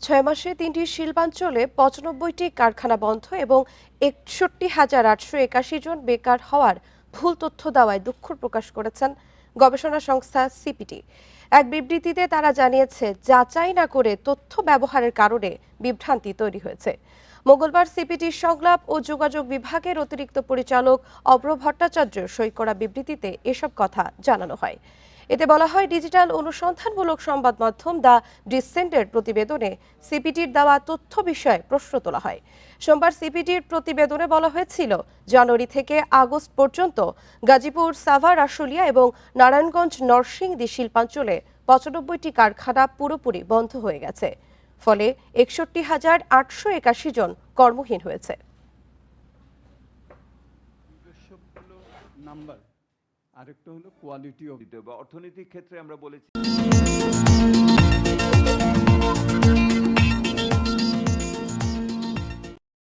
6 মাসে 3টি শিল্পাঞ্চলে 95টি কারখানা বন্ধ এবং 61,881 জন বেকার হওয়ার ভুল তথ্য দেওয়ায় দুঃখ প্রকাশ করেছেন গবেষণা সংস্থা সিপিডি। এক বিবৃতিতে তারা জানিয়েছে, যাচাই না করে তথ্য ব্যবহারের কারণে বিভ্রান্তি তৈরি হয়েছে। মঙ্গলবার সিপিডির সংলাপ ও যোগাযোগ বিভাগের অতিরিক্ত পরিচালক অভ্র ভট্টাচার্য সই করা বিবৃতিতে এসব কথা জানানো হয়। এতে বলা হয়, ডিজিটাল অনুসন্ধানমূলক সংবাদ মাধ্যম দ্য ডিসেন্টের প্রতিবেদনে সিপিডির দেওয়া তথ্য বিষয়ে প্রশ্ন তোলা হয়। সোমবার সিপিডির প্রতিবেদনে বলা হয়েছিল, জানুয়ারি থেকে আগস্ট পর্যন্ত গাজীপুর, সাভার, আশুলিয়া এবং নারায়ণগঞ্জ নরসিংদী শিল্পাঞ্চলে 95টি কারখানা পুরোপুরি বন্ধ হয়ে গেছে। ফলে 61,881 জন কর্মহীন হয়েছে। নাম্বার আরেকটা হলো কোয়ালিটি অফ অর্থনৈতিক ক্ষেত্রে আমরা বলেছি